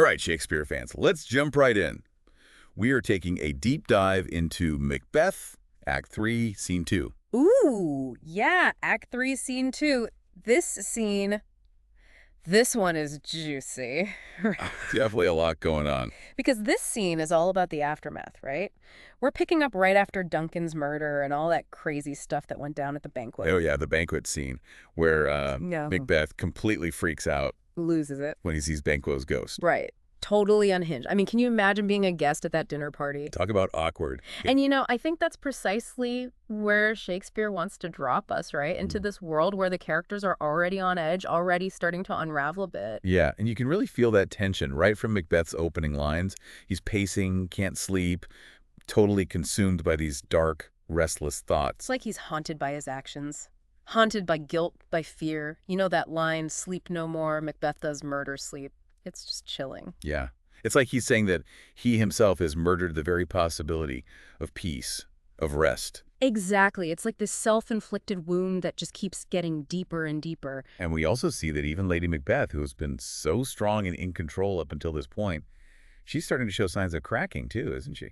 All right, Shakespeare fans, let's jump right in. We are taking a deep dive into Macbeth, Act 3, Scene 2. Ooh, yeah, Act 3, Scene 2. This scene, this one is juicy. Definitely a lot going on. Because this scene is all about the aftermath, right? We're picking up right after Duncan's murder and all that crazy stuff that went down at the banquet. Oh yeah, the banquet scene where Yeah. Macbeth completely freaks out Loses it. when he sees Banquo's ghost. Right. Totally unhinged. I mean, can you imagine being a guest at that dinner party? Talk about awkward. And I think that's precisely where Shakespeare wants to drop us, right? Into this world where the characters are already on edge, already starting to unravel a bit. Yeah, and you can really feel that tension right from Macbeth's opening lines. He's pacing, can't sleep, totally consumed by these dark, restless thoughts. It's like he's haunted by his actions. Haunted by guilt, by fear. You know that line, sleep no more, Macbeth does murder sleep. It's just chilling. Yeah. It's like he's saying that he himself has murdered the very possibility of peace, of rest. Exactly. It's like this self-inflicted wound that just keeps getting deeper and deeper. And we also see that even Lady Macbeth, who has been so strong and in control up until this point, she's starting to show signs of cracking too, isn't she?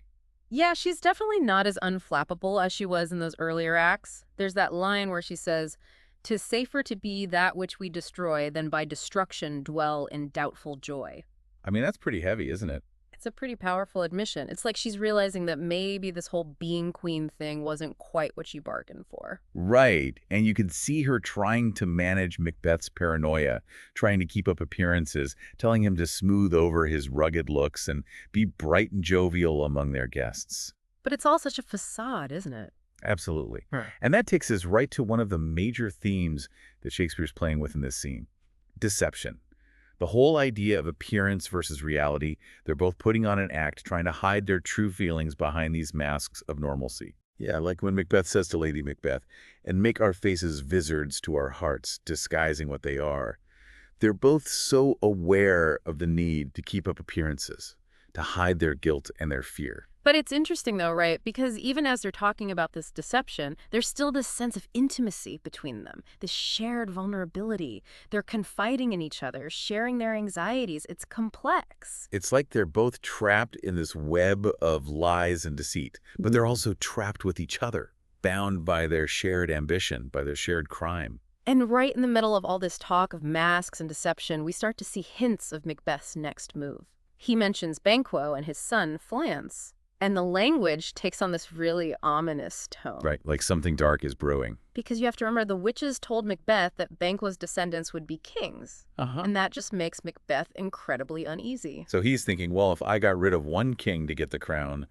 Yeah, she's definitely not as unflappable as she was in those earlier acts. There's that line where she says, "'Tis safer to be that which we destroy than by destruction dwell in doubtful joy." I mean, that's pretty heavy, isn't it? It's a pretty powerful admission. It's like she's realizing that maybe this whole being queen thing wasn't quite what she bargained for. Right. And you can see her trying to manage Macbeth's paranoia, trying to keep up appearances, telling him to smooth over his rugged looks and be bright and jovial among their guests. But it's all such a facade, isn't it? Absolutely. Right. And that takes us right to one of the major themes that Shakespeare's playing with in this scene: deception. The whole idea of appearance versus reality, they're both putting on an act, trying to hide their true feelings behind these masks of normalcy. Yeah, like when Macbeth says to Lady Macbeth, "And make our faces vizards to our hearts, disguising what they are." They're both so aware of the need to keep up appearances, to hide their guilt and their fear. But it's interesting, though, right? Because even as they're talking about this deception, there's still this sense of intimacy between them, this shared vulnerability. They're confiding in each other, sharing their anxieties. It's complex. It's like they're both trapped in this web of lies and deceit, but they're also trapped with each other, bound by their shared ambition, by their shared crime. And right in the middle of all this talk of masks and deception, we start to see hints of Macbeth's next move. He mentions Banquo and his son, Flance. And the language takes on this really ominous tone. Right, like something dark is brewing. Because you have to remember, the witches told Macbeth that Banquo's descendants would be kings. And that just makes Macbeth incredibly uneasy. So he's thinking, well, if I got rid of one king to get the crown,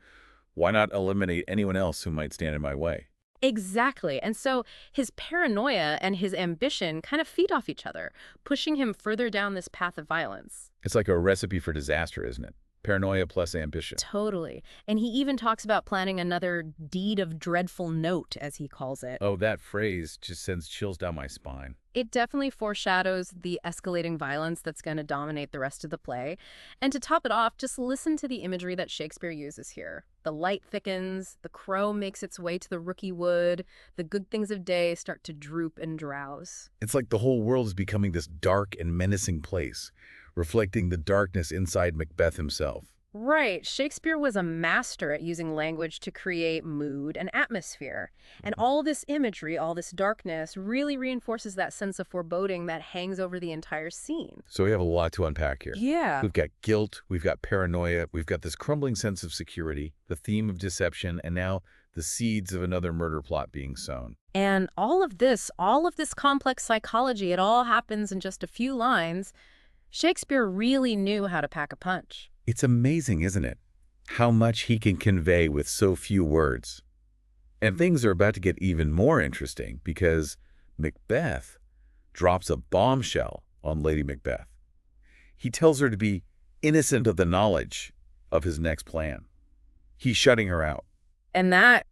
why not eliminate anyone else who might stand in my way? Exactly. And so his paranoia and his ambition kind of feed off each other, pushing him further down this path of violence. It's like a recipe for disaster, isn't it? Paranoia plus ambition. Totally. And he even talks about planning another deed of dreadful note, as he calls it. Oh, that phrase just sends chills down my spine. It definitely foreshadows the escalating violence that's going to dominate the rest of the play. And to top it off, just listen to the imagery that Shakespeare uses here. The light thickens, the crow makes its way to the rooky wood, the good things of day start to droop and drowse. It's like the whole world is becoming this dark and menacing place, reflecting the darkness inside Macbeth himself. Right. Shakespeare was a master at using language to create mood and atmosphere. And all this imagery, all this darkness, really reinforces that sense of foreboding that hangs over the entire scene. So we have a lot to unpack here. Yeah. We've got guilt, we've got paranoia, we've got this crumbling sense of security, the theme of deception, and now the seeds of another murder plot being sown. And all of this complex psychology, it all happens in just a few lines. Shakespeare really knew how to pack a punch. It's amazing, isn't it? How much he can convey with so few words. And things are about to get even more interesting because Macbeth drops a bombshell on Lady Macbeth. He tells her to be innocent of the knowledge of his next plan. He's shutting her out. And that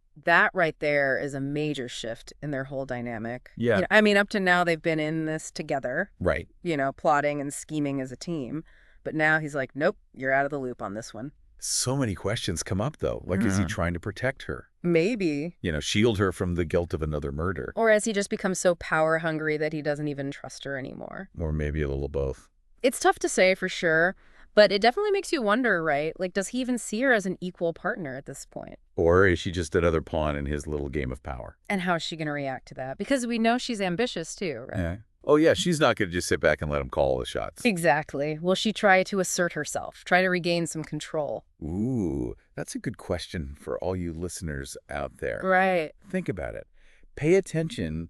right there is a major shift in their whole dynamic. Yeah. I mean, up to now, they've been in this together. Right. Plotting and scheming as a team. But now he's like, nope, you're out of the loop on this one. So many questions come up, though. Like, is he trying to protect her? Maybe. Shield her from the guilt of another murder. Or has he just become so power hungry that he doesn't even trust her anymore? Or maybe a little both. It's tough to say for sure, But it definitely makes you wonder, right? Like, does he even see her as an equal partner at this point? Or is she just another pawn in his little game of power? And how is she going to react to that? Because we know she's ambitious too, right? Yeah. Oh, yeah, she's not going to just sit back and let him call all the shots. Exactly. Will she try to assert herself, try to regain some control? Ooh, that's a good question for all you listeners out there. Right. Think about it. Pay attention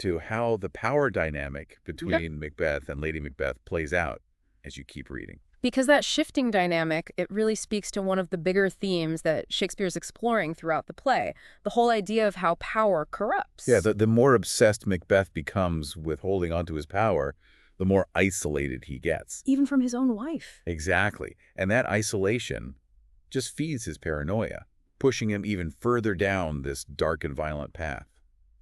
to how the power dynamic between Macbeth and Lady Macbeth plays out as you keep reading. Because that shifting dynamic, it really speaks to one of the bigger themes that Shakespeare's exploring throughout the play, the whole idea of how power corrupts. Yeah, the more obsessed Macbeth becomes with holding onto his power, the more isolated he gets. Even from his own wife. Exactly. And that isolation just feeds his paranoia, pushing him even further down this dark and violent path.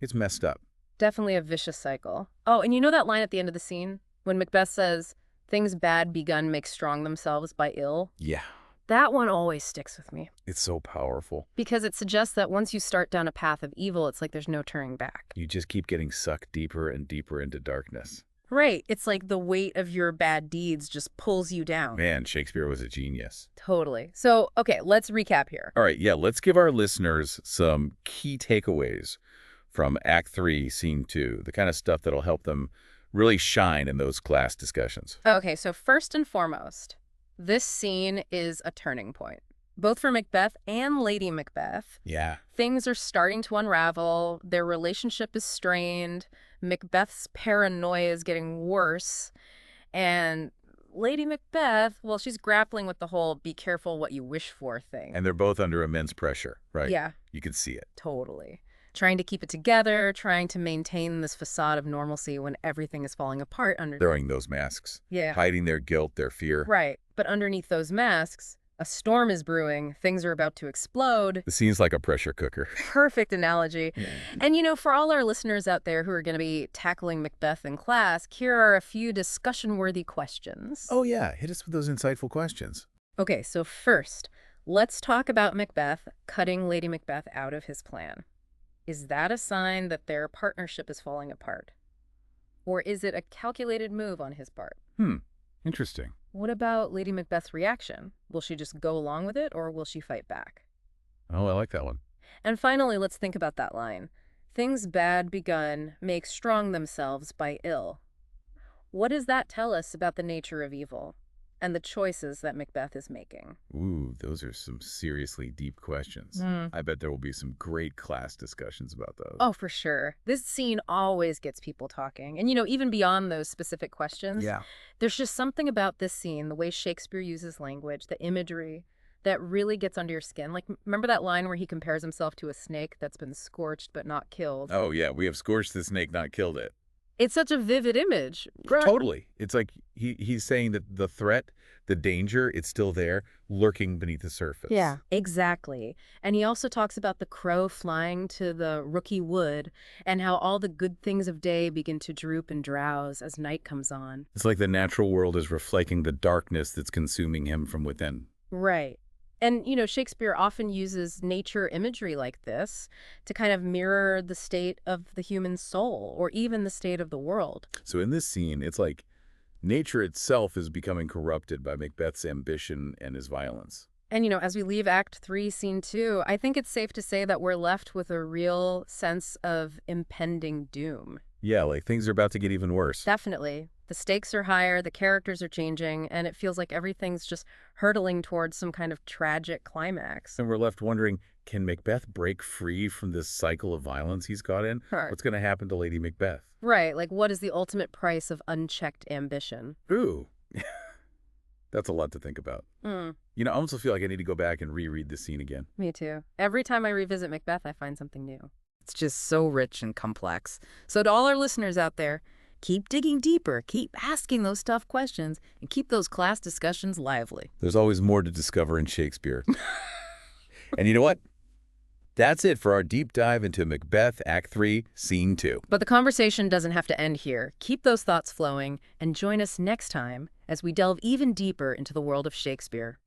It's messed up. Definitely a vicious cycle. Oh, and you know that line at the end of the scene? When Macbeth says, "Things bad begun make strong themselves by ill"? Yeah. That one always sticks with me. It's so powerful. Because it suggests that once you start down a path of evil, it's like there's no turning back. You just keep getting sucked deeper and deeper into darkness. Right. It's like the weight of your bad deeds just pulls you down. Man, Shakespeare was a genius. Totally. So, okay, let's recap here. All right, yeah, let's give our listeners some key takeaways from Act 3, Scene 2, the kind of stuff that'll help them really shine in those class discussions. Okay, so first and foremost, this scene is a turning point. Both for Macbeth and Lady Macbeth. Yeah. Things are starting to unravel. Their relationship is strained. Macbeth's paranoia is getting worse. And Lady Macbeth, well, she's grappling with the whole be careful what you wish for thing. And they're both under immense pressure, right? Yeah. You can see it. Totally. Trying to keep it together, trying to maintain this facade of normalcy when everything is falling apart under... Throwing those masks. Yeah. Hiding their guilt, their fear. Right. But underneath those masks, a storm is brewing. Things are about to explode. The scene's like a pressure cooker. Perfect analogy. And, you know, for all our listeners out there who are going to be tackling Macbeth in class, here are a few discussion-worthy questions. Oh, yeah. Hit us with those insightful questions. Okay, so first, let's talk about Macbeth cutting Lady Macbeth out of his plan. Is that a sign that their partnership is falling apart? Or is it a calculated move on his part? Interesting. What about Lady Macbeth's reaction? Will she just go along with it, or will she fight back? Oh, I like that one. And finally, let's think about that line. Things bad begun make strong themselves by ill. What does that tell us about the nature of evil and the choices that Macbeth is making? Ooh, those are some seriously deep questions. I bet there will be some great class discussions about those. Oh, for sure. This scene always gets people talking. And, you know, even beyond those specific questions, there's just something about this scene, the way Shakespeare uses language, the imagery, that really gets under your skin. Like, remember that line where he compares himself to a snake that's been scorched but not killed? Oh, yeah. We have scorched the snake, not killed it. It's such a vivid image. Totally. It's like he's saying that the threat, the danger, it's still there, lurking beneath the surface. Yeah, exactly. And he also talks about the crow flying to the rooky wood and how all the good things of day begin to droop and drowse as night comes on. It's like the natural world is reflecting the darkness that's consuming him from within. Right. And, you know, Shakespeare often uses nature imagery like this to kind of mirror the state of the human soul or even the state of the world. So in this scene, it's like nature itself is becoming corrupted by Macbeth's ambition and his violence. And, you know, as we leave Act 3, Scene 2, I think it's safe to say that we're left with a real sense of impending doom. Yeah, like things are about to get even worse. Definitely. The stakes are higher, the characters are changing, and it feels like everything's just hurtling towards some kind of tragic climax. And we're left wondering, can Macbeth break free from this cycle of violence he's got in? Right. What's going to happen to Lady Macbeth? Right, like what is the ultimate price of unchecked ambition? Ooh. That's a lot to think about. You know, I also feel like I need to go back and reread this scene again. Me too. Every time I revisit Macbeth, I find something new. It's just so rich and complex. So to all our listeners out there, keep digging deeper, keep asking those tough questions, and keep those class discussions lively. There's always more to discover in Shakespeare. And you know what? That's it for our deep dive into Macbeth, Act 3, Scene 2. But the conversation doesn't have to end here. Keep those thoughts flowing and join us next time as we delve even deeper into the world of Shakespeare.